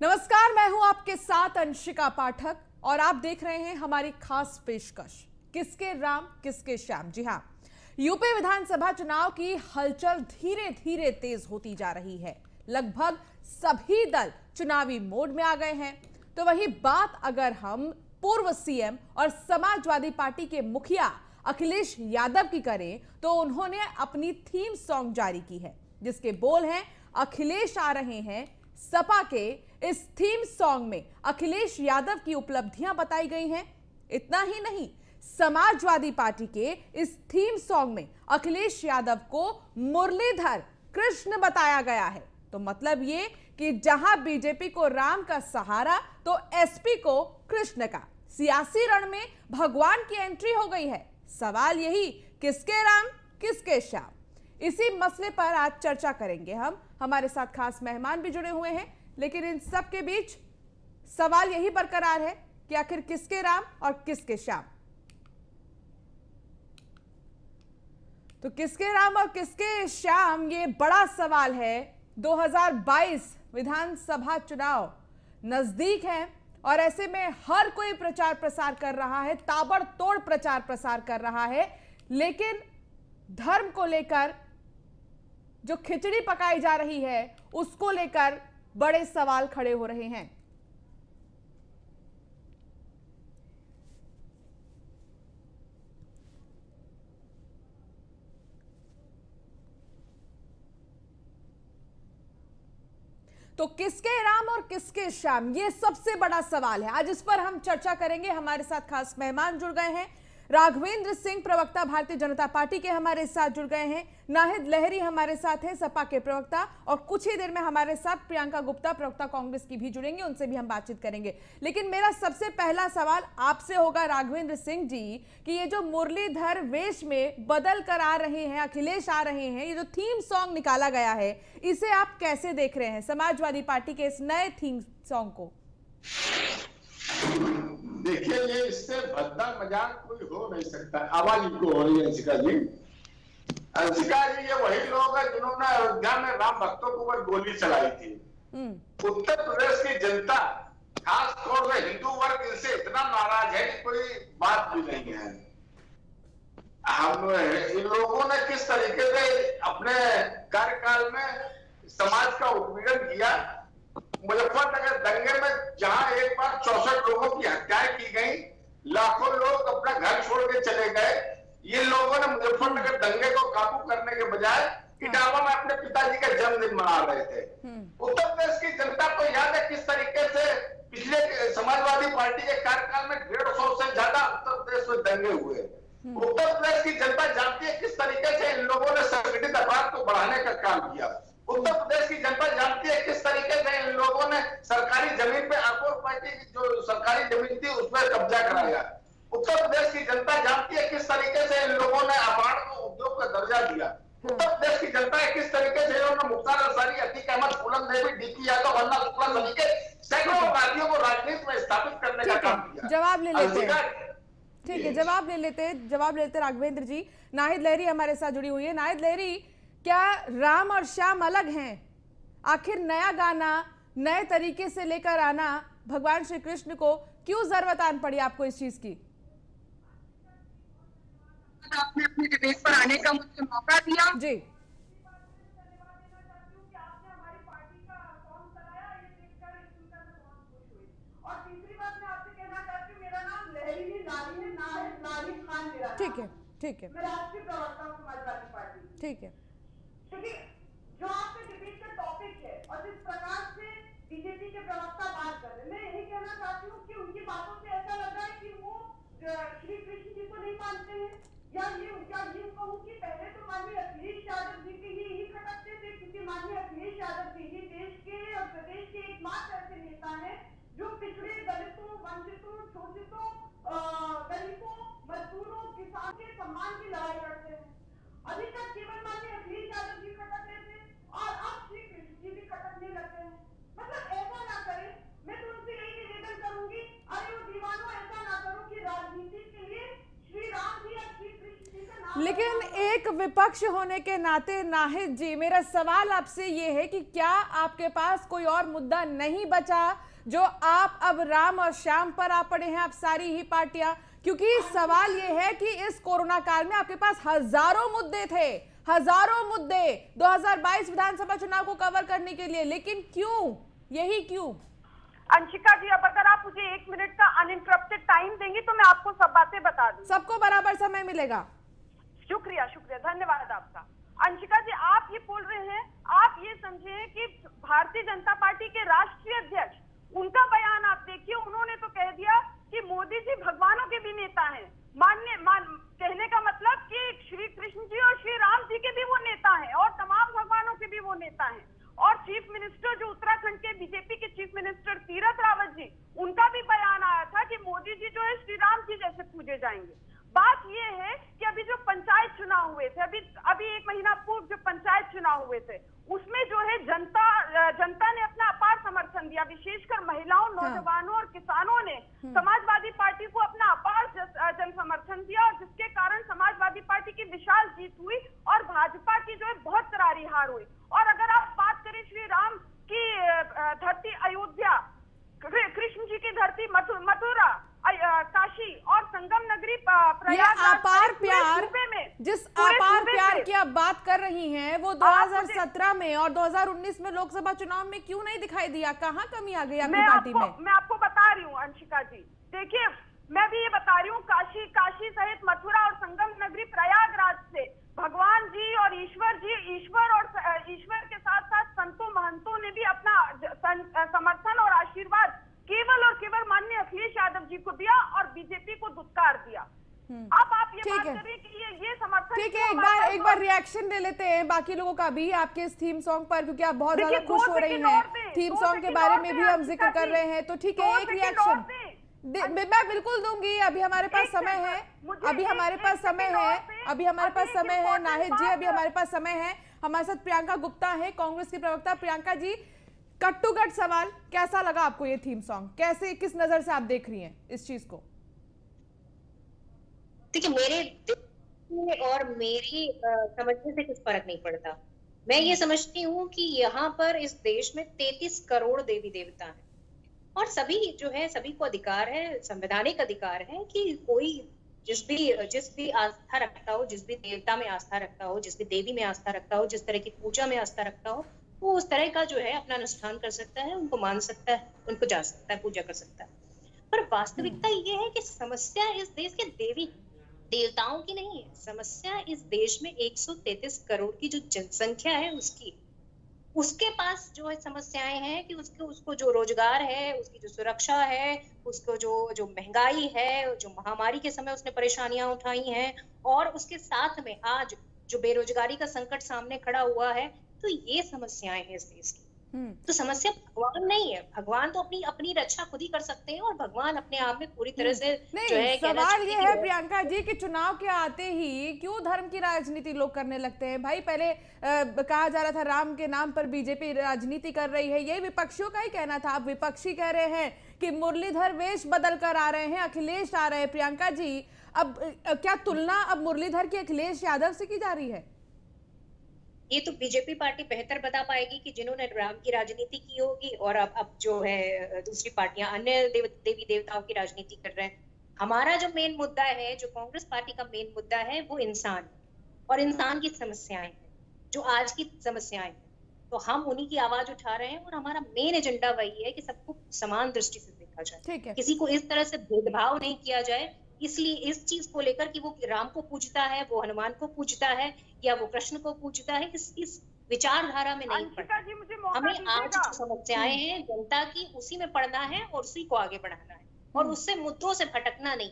नमस्कार, मैं हूं आपके साथ अंशिका पाठक और आप देख रहे हैं हमारी खास पेशकश किसके राम किसके श्याम। जी हां, यूपी विधानसभा चुनाव की हलचल धीरे धीरे तेज होती जा रही है। लगभग सभी दल चुनावी मोड में आ गए हैं। तो वही बात अगर हम पूर्व सीएम और समाजवादी पार्टी के मुखिया अखिलेश यादव की करें तो उन्होंने अपनी थीम सॉन्ग जारी की है, जिसके बोल हैं अखिलेश आ रहे हैं। सपा के इस थीम सॉन्ग में अखिलेश यादव की उपलब्धियां बताई गई हैं। इतना ही नहीं, समाजवादी पार्टी के इस थीम सॉन्ग में अखिलेश यादव को मुरलीधर कृष्ण बताया गया है। तो मतलब ये कि जहां बीजेपी को राम का सहारा तो एसपी को कृष्ण का। सियासी रण में भगवान की एंट्री हो गई है। सवाल यही, किसके राम किसके श्याम। इसी मसले पर आज चर्चा करेंगे हम। हमारे साथ खास मेहमान भी जुड़े हुए हैं, लेकिन इन सब के बीच सवाल यही बरकरार है कि आखिर किसके राम और किसके श्याम। तो किसके राम और किसके श्याम, ये बड़ा सवाल है। 2022 विधानसभा चुनाव नजदीक है और ऐसे में हर कोई प्रचार प्रसार कर रहा है, ताबड़तोड़ प्रचार प्रसार कर रहा है, लेकिन धर्म को लेकर जो खिचड़ी पकाई जा रही है उसको लेकर बड़े सवाल खड़े हो रहे हैं। तो किसके राम और किसके श्याम, ये सबसे बड़ा सवाल है। आज इस पर हम चर्चा करेंगे। हमारे साथ खास मेहमान जुड़ गए हैं। राघवेंद्र सिंह, प्रवक्ता भारतीय जनता पार्टी के, हमारे साथ जुड़ गए हैं। नाहिद लहरी हमारे साथ हैं, सपा के प्रवक्ता, और कुछ ही देर में हमारे साथ प्रियंका गुप्ता, प्रवक्ता कांग्रेस की भी जुड़ेंगे। उनसे भी हम बातचीत करेंगे। लेकिन मेरा सबसे पहला सवाल आपसे होगा राघवेंद्र सिंह जी, कि ये जो मुरलीधर वेश में बदल कर आ रहे हैं, अखिलेश आ रहे हैं, ये जो थीम सॉन्ग निकाला गया है, इसे आप कैसे देख रहे हैं, समाजवादी पार्टी के इस नए थीम सॉन्ग को? देखिए, ये इससे भद्दा मजाक कोई हो नहीं सकता। आवाज इनको हो रही है अंशिका जी। अंशिका जी, ये वही लोग हैं जिन्होंने अयोध्या में राम भक्तों के ऊपर गोली चलाई थी। उत्तर प्रदेश की जनता, खास तौर से हिंदू वर्ग, इनसे इतना नाराज है कि कोई बात भी नहीं है। हम इन लोगों ने किस तरीके से अपने कार्यकाल में समाज का उत्पीड़न किया। मुजफ्फरनगर दंगे में जहां एक बार 64 लोगों की हत्याएं की गई, लाखों लोग अपना घर छोड़ के चले गए, ये लोगों ने मुजफ्फरनगर दंगे को काबू करने के बजाय इटावा में अपने पिताजी का जन्मदिन मना रहे थे। उत्तर प्रदेश की जनता को याद है किस तरीके से पिछले समाजवादी पार्टी के कार्यकाल में 150 से ज्यादा उत्तर प्रदेश में दंगे हुए। उत्तर प्रदेश की जनता जानती है किस तरीके से इन लोगों ने संगठित अपराध को बढ़ाने का काम किया। उत्तर प्रदेश की जनता जानती है किस तरीके से इन लोगों ने सरकारी जमीन पे आकोर पार्टी की जो सरकारी जमीन थी उस पर कब्जा कराया। उत्तर प्रदेश की जनता जानती है किस तरीके से इन लोगों ने अपाड़ को उद्योग का दर्जा दिया। उत्तर प्रदेश की जनता है किस तरीके से इन्होंने मुख्तार अंसारी, अतीक अहमद, फूलन देवी, डीपी यादव, अन्ना शुक्ला सभी के सैकड़ों अपराधियों को राजनीति में स्थापित करने का काम किया। जवाब ले लेते हैं, ठीक है, जवाब ले लेते राघवेंद्र जी। नाहिद लहरी हमारे साथ जुड़ी हुई है। नाहिद लहरी, क्या राम और श्याम अलग हैं? आखिर नया गाना नए तरीके से लेकर आना भगवान श्री कृष्ण को क्यों जरूरत आन पड़ी आपको इस चीज की? आपने अपने डिबेट पर आने का मुझे मौका दिया जी। ठीक है, ठीक है, मैं राष्ट्रीय प्रवक्ता हूं समाजवादी पार्टी। ठीक है। देखिए, जो आपके डिबेट का टॉपिक है और जिस प्रकार से बीजेपी के प्रवक्ता बात कर रहे हैं, मैं यही कहना चाहती हूँ कि उनकी बातों से ऐसा लग रहा है कि वो श्री कृष्ण जी को नहीं मानते हैं, या ये कहूँ कि पहले तो माननीय अखिलेश यादव जी के ही खटकते थे, क्योंकि माननीय अखिलेश यादव जी ही देश के और प्रदेश के एकमात्र ऐसे नेता हैं जो पिछड़े, दलितों, वंचितों, शोषितों, गरीबों, मजदूरों, किसान के सम्मान की लड़ाई लड़ते हैं। अभी तक केवल माननीय अखिलेश यादव जी खटकते थे और अब श्री कृष्ण जी भी खटकने लगते हैं। मतलब ऐसा ना करें, मैं तो उनसे यही निवेदन करूंगी, अरे वो दीवानों, ऐसा ना करो कि राजनीति के लिए श्री राम जी और श्री कृष्ण जी का नाम लेकिन एक विपक्ष होने के नाते नाहिद जी, मेरा सवाल आपसे ये है कि क्या आपके पास कोई और मुद्दा नहीं बचा जो आप अब राम और श्याम पर आ पड़े हैं, आप सारी ही पार्टियां? क्योंकि सवाल ये है कि इस कोरोना काल में आपके पास हजारों मुद्दे थे, हजारों मुद्दे 2022 विधानसभा चुनाव को कवर करने के लिए, लेकिन क्यों, यही क्यों? अंशिका जी, अब अगर आप मुझे 1 मिनट का अनइंटरप्टेड टाइम देंगी तो मैं आपको सब बातें बता दूं। सबको बराबर समय मिलेगा। शुक्रिया, धन्यवाद आपका। अंशिका जी, आप ये बोल रहे हैं, आप ये समझे कि भारतीय जनता पार्टी के राष्ट्रीय अध्यक्ष, उनका बयान आप देखिए, उन्होंने तो कह दिया कि मोदी जी भगवानों के भी नेता हैं। कहने का मतलब कि श्री कृष्ण जी और श्री राम जी के भी वो नेता हैं और तमाम भगवानों के भी वो नेता हैं। और चीफ मिनिस्टर जो उत्तराखंड के बीजेपी के चीफ मिनिस्टर तीरथ रावत जी, उनका भी बयान आया था कि मोदी जी जो है श्री राम जी जैसे पूजे जाएंगे। बात ये है कि अभी जो पंचायत चुनाव हुए थे, अभी 1 महीना पूर्व जो पंचायत चुनाव हुए थे, उसमें जो है जनता ने अपना अपार समर्थन दिया, विशेषकर महिलाओं, नौजवानों और किसानों ने समाजवादी पार्टी को अपना अपार जन समर्थन दिया, और जिसके कारण समाजवादी पार्टी की विशाल जीत हुई और भाजपा की जो है बहुत करारी हार हुई। और अगर आप बात करें श्री राम की धरती अयोध्या, कृष्ण जी की धरती मथुरा, काशी और संगम नगरी प्रयागराज, अपार प्यार, जिस अपार प्यार की आप बात कर रही हैं, वो 2017 में और 2019 में लोकसभा चुनाव में क्यों नहीं दिखाई दिया? कहाँ कमी आ गई आपकी पार्टी में? मैं आपको बता रही हूँ अंशिका जी, देखिए मैं भी ये बता रही हूँ, काशी सहित मथुरा और संगम नगरी प्रयागराज से भगवान जी और ईश्वर के साथ साथ संतों महंतों ने भी अपना समर्थन और आशीर्वाद केवल और केवल माननीय अखिलेश यादव जी को दिया और बीजेपी को दुत्कार दिया। अब आप ये बात करें कि ये समर्थन, ठीक है, एक बार रिएक्शन ले लेते हैं बाकी लोगों का भी आपके इस थीम सॉन्ग पर, क्योंकि आप बहुत ज्यादा खुश हो रही हैं। थीम सॉन्ग के बारे में भी हम जिक्र कर रहे हैं, तो ठीक है, एक रिएक्शन मैं बिल्कुल दूंगी। अभी हमारे पास समय है, नाहिद जी, अभी हमारे पास समय है। हमारे साथ प्रियंका गुप्ता है, कांग्रेस की प्रवक्ता। Priyanka ji, cut to cut सवाल, कैसा लगा आपको ये थीम सॉन्ग? कैसे, किस नजर से आप देख रही हैं इस चीज को? देखिए, मेरे और मेरी समझने से कुछ फर्क नहीं पड़ता। मैं ये समझती हूँ कि यहाँ पर इस देश में 33 करोड़ देवी देवता हैं और सभी जो है, सभी को अधिकार है, संवैधानिक अधिकार है कि कोई जिस भी आस्था रखता हो, जिस भी देवता में आस्था रखता हो, जिस भी देवी में आस्था रखता हो, जिस तरह की पूजा में आस्था रखता हो, वो उस तरह का जो है अपना अनुष्ठान कर सकता है, उनको मान सकता है, उनको जा सकता है, पूजा कर सकता है। पर वास्तविकता ये है कि समस्या इस देश के देवी देवताओं की नहीं है, समस्या इस देश में 133 करोड़ की जो जनसंख्या है उसके पास जो है समस्याएं हैं कि उसको जो रोजगार है, उसकी जो सुरक्षा है, उसको जो महंगाई है, जो महामारी के समय उसने परेशानियां उठाई हैं, और उसके साथ में आज जो बेरोजगारी का संकट सामने खड़ा हुआ है, तो ये समस्याएं हैं इस देश की। तो समस्या भगवान नहीं है, भगवान तो अपनी रक्षा खुद ही कर सकते हैं और भगवान अपने आप में पूरी तरह से जो है। सवाल ये है प्रियंका जी कि चुनाव के आते ही क्यों धर्म की राजनीति लोग करने लगते हैं? भाई, पहले कहा जा रहा था राम के नाम पर बीजेपी राजनीति कर रही है, ये विपक्षियों का ही कहना था। अब विपक्षी कह रहे हैं कि मुरलीधर वेश बदल कर आ रहे हैं, अखिलेश आ रहे हैं। प्रियंका जी, अब क्या तुलना अब मुरलीधर की अखिलेश यादव से की जा रही है? ये तो बीजेपी पार्टी बेहतर बता पाएगी कि जिन्होंने राम की राजनीति की होगी और अब जो है दूसरी पार्टियां अन्य देवी देवताओं की राजनीति कर रहे हैं। हमारा जो मेन मुद्दा है, जो कांग्रेस पार्टी का मेन मुद्दा है, वो इंसान और इंसान की समस्याएं हैं, जो आज की समस्याएं हैं। तो हम उन्हीं की आवाज उठा रहे हैं और हमारा मेन एजेंडा वही है कि सबको समान दृष्टि से देखा जाए, किसी को इस तरह से भेदभाव नहीं किया जाए। इसलिए इस चीज को लेकर कि वो राम को पूजता है, वो हनुमान को पूजता है या वो कृष्ण को पूजता है, इस विचारधारा में नहीं पड़ना। हमें आज जो समस्याएं हैं जनता की, उसी में पढ़ना है और उसी को आगे बढ़ाना है और उससे मुद्दों से भटकना नहीं।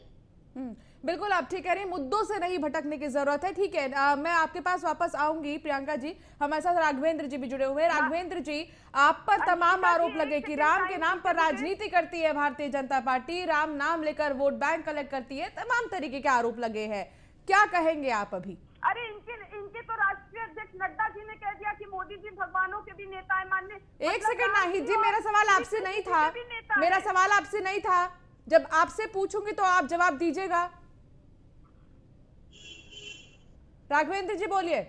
बिल्कुल, आप ठीक कह रहे हैं, मुद्दों से नहीं भटकने की जरूरत है। ठीक है, मैं आपके पास वापस आऊंगी प्रियंका जी। हमारे साथ राघवेंद्र जी भी जुड़े हुए हैं। राघवेंद्र जी, आप पर तमाम आरोप लगे कि राम के नाम पर राजनीति करती है भारतीय जनता पार्टी, राम नाम लेकर वोट बैंक कलेक्ट करती है, तमाम तरीके के आरोप लगे हैं, क्या कहेंगे आप अभी? अरे इनके तो राष्ट्रीय अध्यक्ष नड्डा जी ने कह दिया कि मोदी जी भगवानों के भी नेता है। माननीय एक सेकंड नाहिद जी, मेरा सवाल आपसे नहीं था, मेरा सवाल आपसे नहीं था। जब आपसे पूछूंगी तो आप जवाब दीजिएगा। राघवेंद्र जी बोलिए।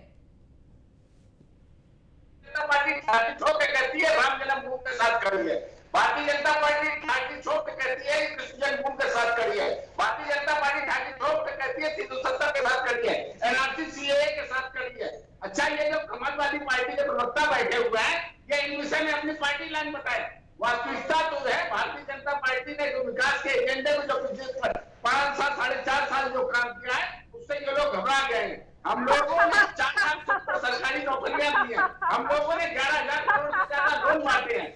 जनता पार्टी छाती छोड़ के कहती है राम जन्मभूमि के साथ खड़ी है। भारतीय जनता पार्टी छाती छोड़ के कहती है कृष्ण जन्मभूमि के साथ खड़ी है। भारतीय जनता पार्टी छाती छोड़ के कहती है 370 के साथ खड़ी है, एनआरसी सीएए के साथ खड़ी है। अच्छा, ये जो समाजवादी पार्टी के प्रवक्ता बैठे हुए हैं, ये इन विषय में अपनी पार्टी लाइन बताए। वास्तविकता तो है भारतीय जनता पार्टी ने जो विकास के एजेंडे में जो पिछले 5 साल 4.5 साल जो काम किया है, उससे ये लोग घबरा गए हैं। हम लोगों ने 4 लाख सरकारी नौकरियां दी हैं, हम लोगों ने 11,000 करोड़ से ज्यादा लोन बांटे हैं।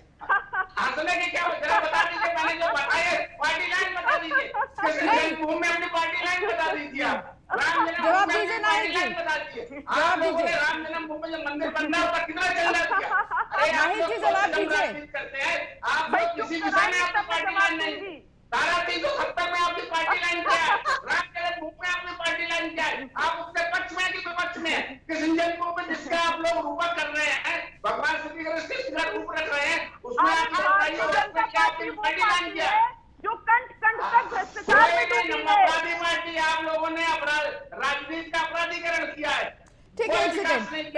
हंसने की क्या जरा बता दीजिए, मैंने जो बताया पार्टी लाइन बता दीजिए, जन्मभूमि में अपनी पार्टी लाइन बता दीजिए। आप राम जन्मभूमि में पार्टी लाइन बता दीजिए। आप लोगों ने राम जन्मभूमि में मंदिर बनना होगा कितना चंदा दिया? अरे आप लोग राजनीति करते हैं, आप लोग किसी विषय में आपकी पार्टी लाइन नहीं। धारा 370 में आपकी पार्टी लाइन क्या है? राम जन्मभूमि में आपकी पार्टी लाइन क्या है? आप उसके पक्ष में कि विपक्ष में? किस जन्मभूमि में जिसका आप लोग रूपक कर रहे हैं, भगवान श्री कृष्ण का रूप रख रहे हैं, उसमें आप बताइए उसमें क्या आपकी पार्टी लाइन क्या है? जो कंठ तक भ्रष्टाचार में डूबी है। अपराधी पार्टी आप लोगों ने राजनीति का अपराधीकरण किया है। ठीक है, एक सेकंड।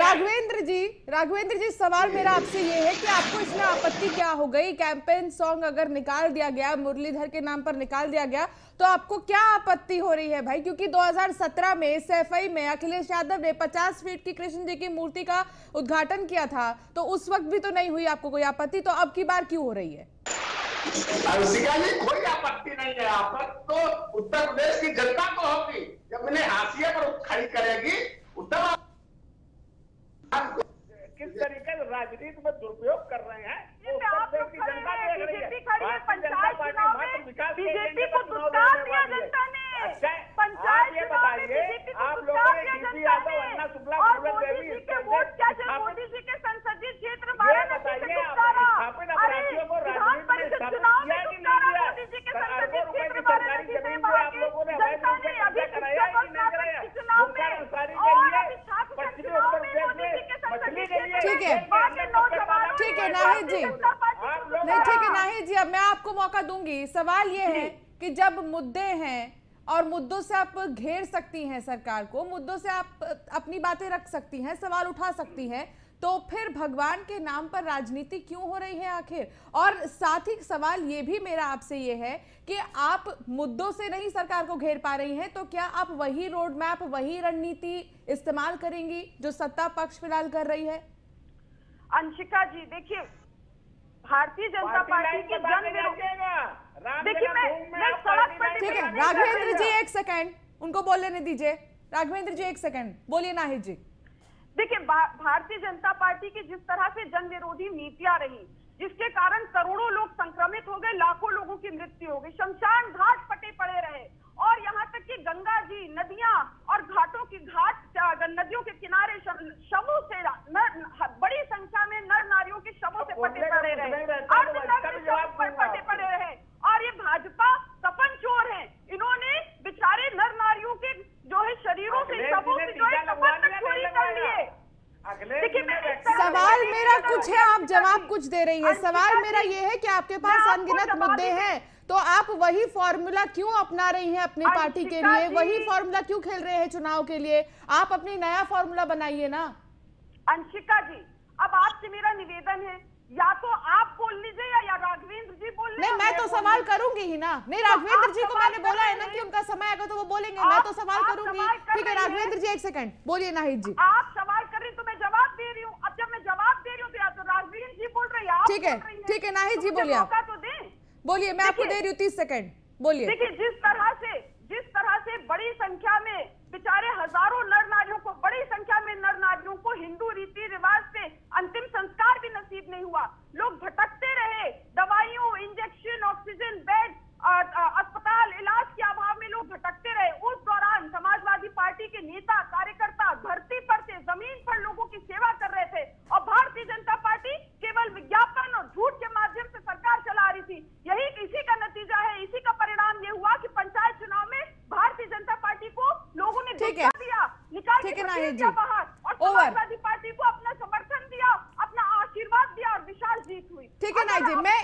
राघवेंद्र जी सवाल मेरा आपसे ये है कि आपको इसमें आपत्ति क्या हो गई? कैंपेन सॉन्ग अगर निकाल दिया गया, मुरलीधर के नाम पर निकाल दिया गया, तो आपको क्या आपत्ति हो रही है भाई? क्योंकि 2017 में सैफई में अखिलेश यादव ने 50 फीट की कृष्ण जी की मूर्ति का उद्घाटन किया था, तो उस वक्त भी तो नहीं हुई आपको कोई आपत्ति, तो अब की बार क्यों हो रही है? कोई आपत्ति नहीं है। आपत्ति तो उत्तर प्रदेश की जनता को होगी जब इन्हें हाशिए पर खड़ी करेगी। उत्तर किस तरीके से राजनीति में दुरुपयोग कर रहे हैं उत्तर प्रदेश की जनता देख रही है। भारतीय जनता पार्टी मात्र विकास बीजेपी को दुष्कार दिया जनता ने। आप ये बताइए, आप लोगों ने डीपी यादव, अन्ना शुक्ला, फूलन देवी के वोट कैसे मोदी जी के संसदीय क्षेत्र वाराणसी में दुष्कारा? अपराधियों को राजनीति में चुनाव में दुष्कारा मोदी जी के संसदीय क्षेत्र वाराणसी में वहां की जनता ने अभी चुनाव में और अभी छात्र चुनाव में मोदी जी के संसदीय क्षेत्र। ठीक है नाहिद जी, नहीं ठीक है नाहिद जी, अब मैं आपको मौका दूंगी। सवाल ये है कि जब मुद्दे हैं और मुद्दों से आप घेर सकती हैं सरकार को, मुद्दों से आप अपनी बातें रख सकती हैं, सवाल उठा सकती हैं, तो फिर भगवान के नाम पर राजनीति क्यों हो रही है आखिर? और साथ ही सवाल ये भी मेरा आपसे ये है कि आप मुद्दों से नहीं सरकार को घेर पा रही हैं, तो क्या आप वही रोड मैप, वही रणनीति इस्तेमाल करेंगी जो सत्ता पक्ष फिलहाल कर रही है? अंशिका जी देखिए, भारतीय जनता पार्टी की देखिए मैं सड़क पर, ठीक है राघवेंद्र जी एक सेकंड, उनको बोल लेने दीजिए। राघवेंद्र जी एक सेकंड, बोलिए नाहिद जी। देखिए भारतीय जनता पार्टी की जिस तरह से जन विरोधी नीतियां रही, जिसके कारण करोड़ों लोग संक्रमित हो गए, लाखों लोगों की मृत्यु हो गई, शमशान घाट पटे पड़े रहे, और यहाँ तक कि गंगा जी, नदियां और घाटों की नदियों के किनारे शवों से बड़ी संख्या में नर नारियों के शवों से पटे पड़े रहे, पटे पड़े रहे। और ये भाजपा सपन चोर है, इन्होंने बेचारे नर नारियों के जो है शरीरों से, शवों से जो है सपन चोरी कर लिए। सवाल मेरा कुछ है, आप जवाब कुछ दे रही है। सवाल मेरा ये है कि आपके पास अनगिनत मुद्दे हैं, तो आप वही फॉर्मूला क्यों अपना रही हैं अपनी पार्टी के लिए? वही फॉर्मूला क्यों खेल रहे हैं चुनाव के लिए? आप अपनी नया फॉर्मूला बनाइए ना। अंशिका जी, अब आपसे मेरा निवेदन है, या तो आप बोल लीजिए या राघवेंद्र जी बोल लीजिए। नहीं, मैं तो सवाल करूंगी ही ना। नहीं, राघवेंद्र जी को मैंने बोला है ना कि उनका समय आएगा तो वो बोलेंगे, मैं तो सवाल करूंगी। ठीक है राघवेंद्र जी एक सेकंड, बोलिए नाहिद जी। आप सवाल कर रही तो मैं जवाब दे रही हूँ। अब जब मैं जवाब दे रही हूँ तो या तो राघवेंद्र जी बोल रही है, ठीक है नाहिद जी बोलिए, आप तो दें। बोलिए, मैं आपको दे रही हूँ 30 सेकंड, बोलिए। देखिए जिस तरह से बड़ी संख्या में बेचारे हजारों नर नारियों को, बड़ी संख्या में नर नारियों को हिंदू रीति रिवाज से अंतिम संस्कार भी नसीब नहीं हुआ, लोग भटकते रहे, दवाइयों, इंजेक्शन, ऑक्सीजन बेड, अस्पताल, इलाज के अभाव में लोग भटकते रहे। उस दौरान समाजवादी पार्टी के नेता कार्यकर्ता धरती पर थे, जमीन पर लोगों की सेवा कर रहे थे, और भारतीय जनता पार्टी केवल विज्ञापन और झूठ के माध्यम से सरकार चला रही थी। इसी का नतीजा है, इसी का परिणाम ये हुआ कि पंचायत चुनाव में भारतीय जनता पार्टी को लोगों ने दिया, निकाल के बाहर, और समाजवादी पार्टी को अपना समर्थन दिया, अपना आशीर्वाद दिया, और विशाल जीत हुई। ठीक है नाहिद जी, मैं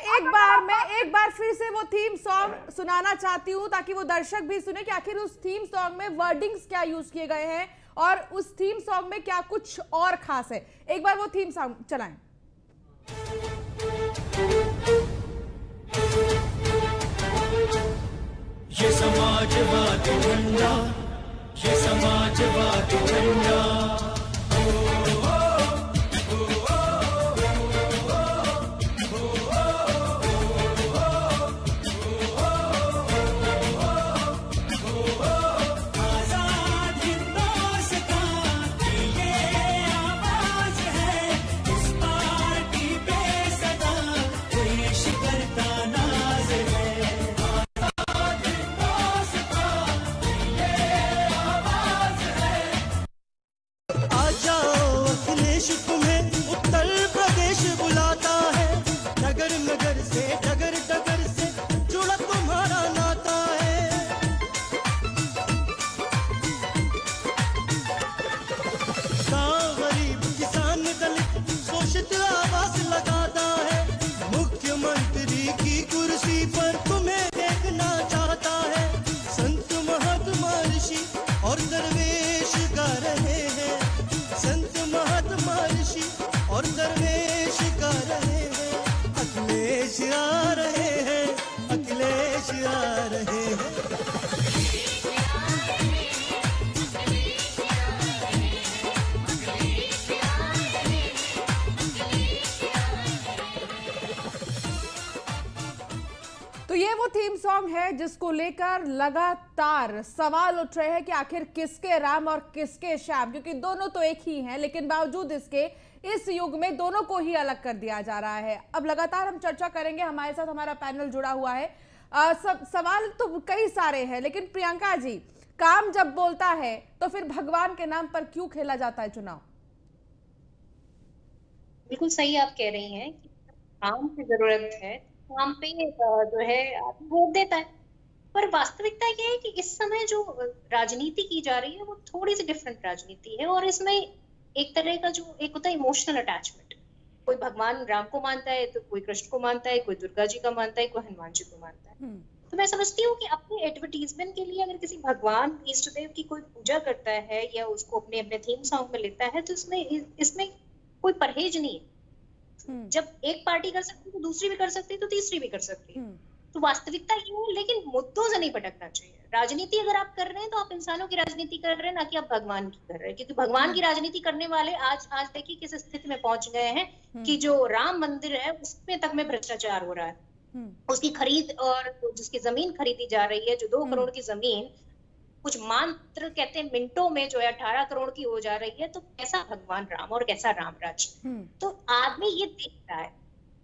एक बार फिर से वो थीम सॉन्ग सुनाना चाहती हूँ ताकि वो दर्शक भी सुने कि आखिर उस थीम सॉन्ग में वर्डिंग्स क्या यूज किए गए हैं और उस थीम सॉन्ग में क्या कुछ और खास है। एक बार वो थीम सॉन्ग चलाएं। ये समाजवादी झंडा, ये समाजवादी झंडा, तो ये वो थीम सॉन्ग है जिसको लेकर लगातार सवाल उठ रहे हैं कि आखिर किसके राम और किसके श्याम, क्योंकि दोनों तो एक ही हैं, लेकिन बावजूद इसके इस युग में दोनों को ही अलग कर दिया जा रहा है। अब लगातार हम चर्चा करेंगे, हमारे साथ हमारा पैनल जुड़ा हुआ है। सवाल तो कई सारे हैं, लेकिन प्रियंका जी, काम जब बोलता है तो फिर भगवान के नाम पर क्यों खेला जाता है चुनाव? बिल्कुल सही आप कह रही हैं कि काम की जरूरत है, काम पे जो है आदमी वोट देता है। पर वास्तविकता ये है कि इस समय जो राजनीति की जा रही है वो थोड़ी सी डिफरेंट राजनीति है, और इसमें एक तरह का जो एक होता है इमोशनल अटैचमेंट। कोई भगवान राम को मानता है, तो कोई कृष्ण को मानता है, कोई दुर्गा जी का मानता है, कोई हनुमान जी को मानता है। तो मैं समझती हूँ कि अपने एडवर्टीजमेंट के लिए अगर किसी भगवान इष्ट देव की कोई पूजा करता है या उसको अपने अपने थीम सॉन्ग में लेता है, तो इसमें कोई परहेज नहीं है। जब एक पार्टी कर सकती है तो दूसरी भी कर सकती है, तो तीसरी भी कर सकती है। तो वास्तविकता ये है, लेकिन मुद्दों से नहीं भटकना चाहिए। राजनीति अगर आप कर रहे हैं तो आप इंसानों की राजनीति कर रहे हैं, ना कि आप भगवान की कर रहे हैं। क्योंकि भगवान की राजनीति करने वाले आज देखिए किस स्थिति में पहुंच गए हैं कि जो राम मंदिर है उसमें तक में भ्रष्टाचार हो रहा है। उसकी खरीद और जिसकी जमीन खरीदी जा रही है, जो 2 करोड़ की जमीन कुछ मात्र कहते हैं मिनटों में जो है 18 करोड़ की हो जा रही है। तो कैसा भगवान राम और कैसा रामराज। तो आदमी ये देखता है,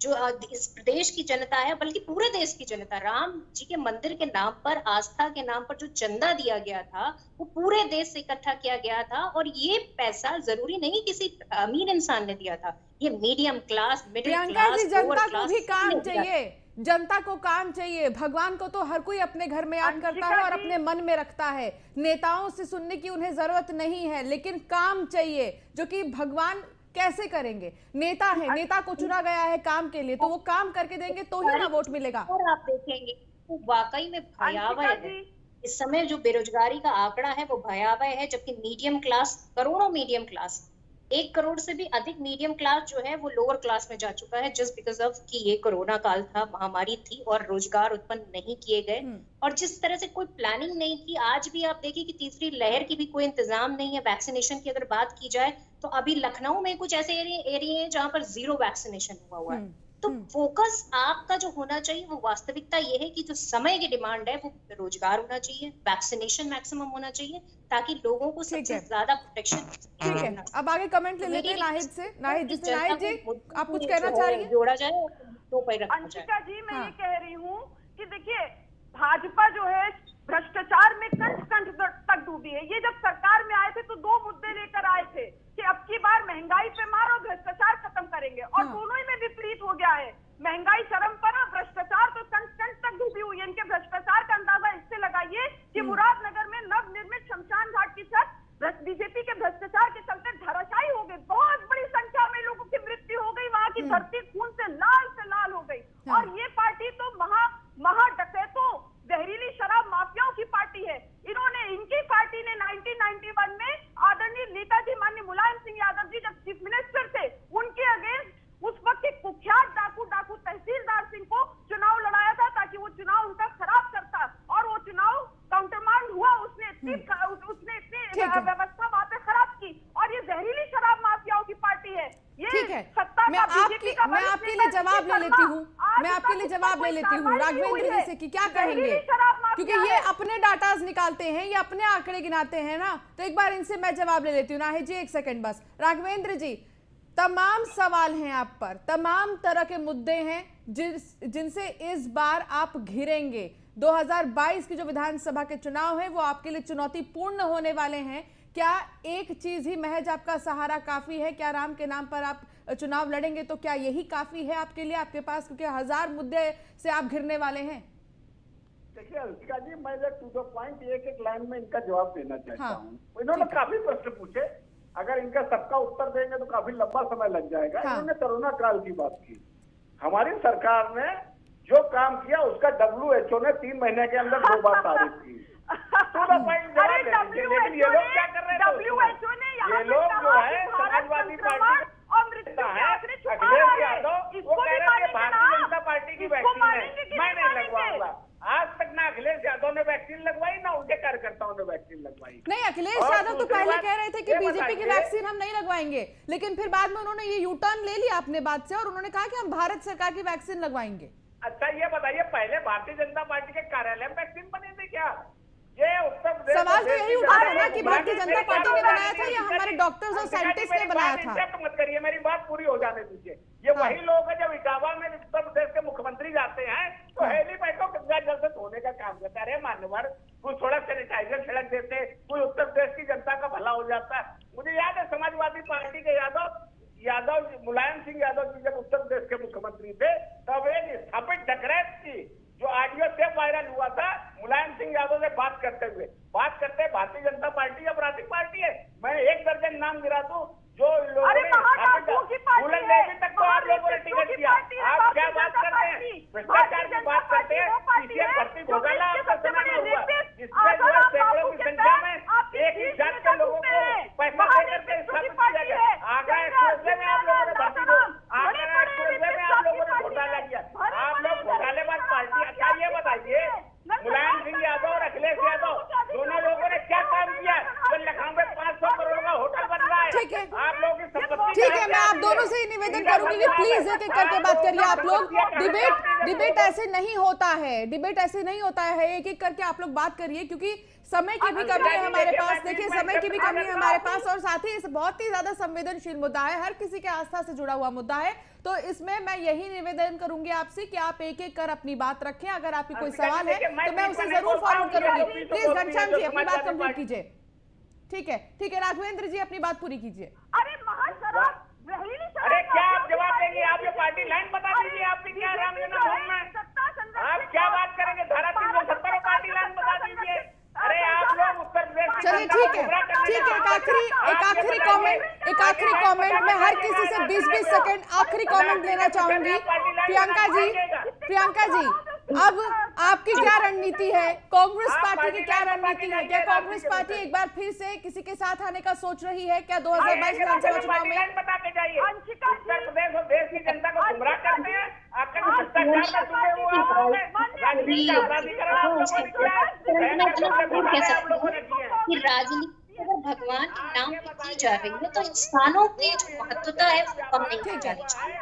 जो इस प्रदेश की जनता है, बल्कि पूरे देश की जनता, राम जी के मंदिर के नाम पर, आस्था के नाम पर जो चंदा दिया गया था वो पूरे देश से इकट्ठा किया गया था। और ये पैसा जरूरी नहीं किसी अमीर इंसान ने दिया था, ये मीडियम क्लास, मिडिल क्लास, जनता को भी काम चाहिए, जनता को काम चाहिए। भगवान को तो हर कोई अपने घर में याद करता है और अपने मन में रखता है। नेताओं से सुनने की उन्हें जरूरत नहीं है, लेकिन काम चाहिए, जो कि भगवान कैसे करेंगे? नेता है, नेता को चुना गया है काम के लिए, तो वो काम करके देंगे तो ही ना वोट मिलेगा। और आप देखेंगे तो वाकई में भयावह है इस समय जो बेरोजगारी का आंकड़ा है, वो भयावह है। जबकि मीडियम क्लास, करोड़ों मीडियम क्लास, 1 करोड़ से भी अधिक मीडियम क्लास जो है वो लोअर क्लास में जा चुका है, जस्ट बिकॉज ऑफ कि ये कोरोना काल था, महामारी थी और रोजगार उत्पन्न नहीं किए गए। और जिस तरह से कोई प्लानिंग नहीं की, आज भी आप देखिए कि तीसरी लहर की भी कोई इंतजाम नहीं है। वैक्सीनेशन की अगर बात की जाए तो अभी लखनऊ में कुछ ऐसे एरिया है जहां पर 0 वैक्सीनेशन हुआ है। तो फोकस आपका जो होना चाहिए वो वास्तविकता ये है कि जो समय की डिमांड है वो रोजगार होना चाहिए, वैक्सीनेशन मैक्सिमम होना चाहिए, ताकि लोगों को सबसे ज्यादा प्रोटेक्शन। ठीक है, अब आगे कमेंट ले लेते हैं नाहिद से। नाहिद जी, आप कुछ कहना चाह रही हैं? जोड़ा जाए तो पर रखा जाए। अंशिका जी, मैं ये कह रही हूँ कि देखिए भाजपा जो है भ्रष्टाचार में कंठ तक डूबी है। ये जब सरकार में आए थे तो 2 मुद्दे लेकर आए थे कि अब की बार महंगाई पे मारो, भ्रष्टाचार खत्म करेंगे, और दोनों ही में विपरीत हो गया है। महंगाई चरम पर, भ्रष्टाचार तो कंठ तक डूबी हुई है। इनके भ्रष्टाचार का अंदाजा इससे लगाइए कि मुरादनगर में नवनिर्मित शमशान घाट की छत बीजेपी के भ्रष्टाचार के चलते धराशायी हो गई। बहुत बड़ी संख्या में लोगों की मृत्यु हो गई, वहां की धरती खून से लाल हो गई। और ये पार्टी तो महा डकैतों, जहरीली शराब माफियाओं की पार्टी है। इनकी पार्टी ने 1991 में आदरणीय आपके लिए जवाब ले लेती हूँ राघवेंद्र जी से कि क्या कहेंगे, क्योंकि ये अपने डाटाज निकालते हैं, ये अपने आंकड़े गिनाते हैं ना, तो एक बार इनसे मैं जवाब ले लेती हूँ। नाहिद जी एक सेकंड बस। राघवेंद्र जी, तमाम सवाल हैं आप पर, तमाम तरह के मुद्दे हैं जिनसे इस बार आप घिरेंगे। 2022 की जो विधानसभा के चुनाव हैं वो आपके लिए चुनौतीपूर्ण होने वाले हैं। क्या एक चीज ही महज आपका सहारा काफी है? क्या राम के नाम पर आप चुनाव लड़ेंगे तो क्या यही काफी है आपके लिए, आपके पास, क्योंकि 1000 मुद्दे से आप घिरने वाले हैं? देखिए अलका जी, मैं टू द पॉइंट एक लाइन में इनका जवाब देना चाहता हूँ। इन्होंने काफी प्रश्न पूछे, अगर इनका सबका उत्तर देंगे तो काफी लंबा समय लग जाएगा। इन्होंने कोरोना काल की बात की। हमारी सरकार ने जो काम किया उसका WHO ने 3 महीने के अंदर 2 बार तारीफ की। लेकिन ये लोग क्या कर रहे हैं? ये लोग जो है समाजवादी पार्टी अखिलेश यादव, वो कह रहे हैं भारतीय जनता पार्टी की वैक्सीन है, मैं नहीं लगवाऊंगा। आज तक ना अखिलेश यादव ने वैक्सीन लगवाई ना उनके कार्यकर्ताओं ने वैक्सीन लगवाई। नहीं, अखिलेश यादव तो पहले कह रहे थे कि बीजेपी की वैक्सीन हम नहीं लगवाएंगे, लेकिन फिर बाद में उन्होंने ये यू टर्न ले लिया अपने बात से और उन्होंने कहा कि हम भारत सरकार की वैक्सीन लगवाएंगे। अच्छा ये बताइए, पहले भारतीय जनता पार्टी के कार्यालय में वैक्सीन बने थे क्या? ये उत्तर प्रदेश सवाल तो यही उठा रहा है ना कि भारतीय जनता पार्टी ने बनाया था या हमारे डॉक्टर्स और साइंटिस्ट ने बनाया था? मत करिए, मेरी बात पूरी हो जाने दीजिए। ये वही लोग हैं जब इटावा में उत्तर प्रदेश के मुख्यमंत्री जाते हैं तो हेलीपैड को गंगा जल से धोने का काम करता है। अरे मान्यवर, कोई थोड़ा सैनिटाइजर छिड़क देते, कोई उत्तर प्रदेश की जनता का भला हो जाता। मुझे याद है समाजवादी पार्टी के यादव मुलायम सिंह यादव जी जब उत्तर प्रदेश के मुख्यमंत्री थे तब एक स्थापित डकैत की जो ऑडियो टेप वायरल हुआ था मुलायम सिंह यादव से बात करते भारतीय जनता पार्टी अपराधिक पार्टी है। मैं 1 दर्जन नाम गिरा दूं जो लोगों ने फूलन देवी तक तो आप लोगों ने टिकट दिया। आप क्या बात करते हैं? भ्रष्टाचार की बात करते हैं। सीसीएम भर्ती घोटाला आपका सुना नहीं हुआ, जिसमें जो है सैकड़ों की संख्या में एक ही जात के लोगों को पैसा देकर के स्थापित किया गया। आगरा एक्सप्रेस में आप लोगों ने भर्ती दो, आगरा एक्सप्रेस में आप लोगों ने घोटाला किया। आप लोग घोटालेबाज पार्टी। अच्छा ये बताइए, मुलायम सिंह यादव और अखिलेश यादव दोनों लोगों ने क्या काम किया? लखनऊ में 500 करोड़ का होटल बन रहा है। ठीक है, आप लोग ठीक है, मैं आप दोनों से ही निवेदन करूंगी कि प्लीज एक एक करके बात करिए आप लोग। डिबेट ऐसे नहीं होता है, डिबेट ऐसे नहीं होता है। एक एक करके आप लोग बात करिए क्योंकि समय की भी कमी है हमारे पास। देखिए समय की भी कमी है हमारे पास और साथ ही बहुत ही ज्यादा संवेदनशील मुद्दा है, हर किसी के आस्था से जुड़ा हुआ मुद्दा है। तो इसमें मैं यही निवेदन करूंगी आपसे कि आप एक एक कर अपनी बात रखें। अगर आपकी कोई सवाल है तो मैं उसे जरूर फॉरवर्ड करूंगी। प्लीज घनश्याम जी अपनी बात कंप्लीट कीजिए। ठीक है, राघवेंद्र जी अपनी बात पूरी कीजिए। अरे क्या आप जवाब देंगे? आप ये पार्टी लाइन बता दीजिए, आपकी क्या राम जन्मभूमि में आप क्या बात करेंगे? धारा 370 पार्टी लाइन बता दीजिए। अरे आप लोग उत्तर प्रदेश। चलिए ठीक है, एक आखिरी कमेंट मैं हर किसी से 20-20 सेकंड आखिरी कमेंट लेना चाहूंगी। प्रियंका जी अब आपकी क्या रणनीति है? कांग्रेस पार्टी की क्या रणनीति है? क्या कांग्रेस पार्टी एक बार फिर से किसी के साथ आने का सोच रही है क्या 2022 विधानसभा चुनाव में? बता के जाइए। उत्तर प्रदेश और देश की जनता को गुमराह करते हैं। राजनीति अगर भगवान के नाम पे की जा रही है तो इंसानों की जो महत्वता है वो कम नहीं की जानी चाहिए।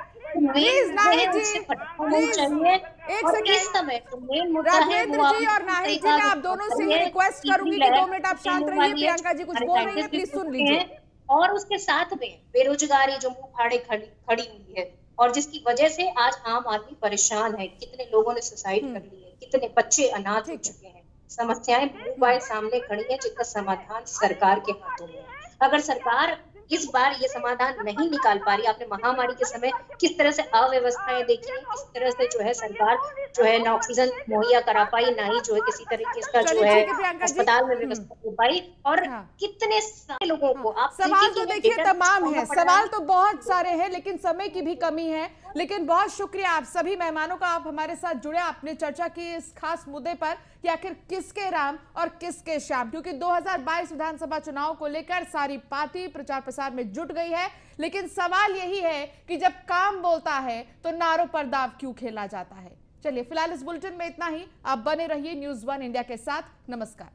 राघवेंद्र जी और नाहिद जी, मैं आप दोनों से ये रिक्वेस्ट करूंगी कि 2 मिनट आप शांत रहिए। प्रियंका जी कुछ बोल रही है, प्लीज सुन लीजिए। और उसके साथ में बेरोजगारी जो मुंह फाड़े खड़ी हुई है और जिसकी वजह से आज आम आदमी परेशान है, कितने लोगों ने सुसाइड कर ली है, कितने बच्चे अनाथ हो चुके हैं, समस्याएं मोबाइल सामने खड़ी है जिसका समाधान सरकार के हाथों में है। अगर सरकार इस बार ये समाधान नहीं निकाल पा रही, आपने महामारी के समय किस तरह से अव्यवस्थाएं देखी, किस तरह से जो है सरकार जो है ना ऑक्सीजन मुहैया करा पाई, ना ही जो है किसी तरीके का जो है अस्पताल में व्यवस्था हो पाई, और कितने सारे लोगों को आप सवाल तो देखिए तमाम है, सवाल तो बहुत सारे हैं लेकिन समय की भी कमी है। लेकिन बहुत शुक्रिया आप सभी मेहमानों का, आप हमारे साथ जुड़े, आपने चर्चा की इस खास मुद्दे पर कि आखिर किसके राम और किसके श्याम, क्योंकि 2022 विधानसभा चुनाव को लेकर सारी पार्टी प्रचार प्रसार में जुट गई है। लेकिन सवाल यही है कि जब काम बोलता है तो नारों पर दाव क्यों खेला जाता है। चलिए फिलहाल इस बुलेटिन में इतना ही। आप बने रहिए न्यूज़ 1 इंडिया के साथ। नमस्कार।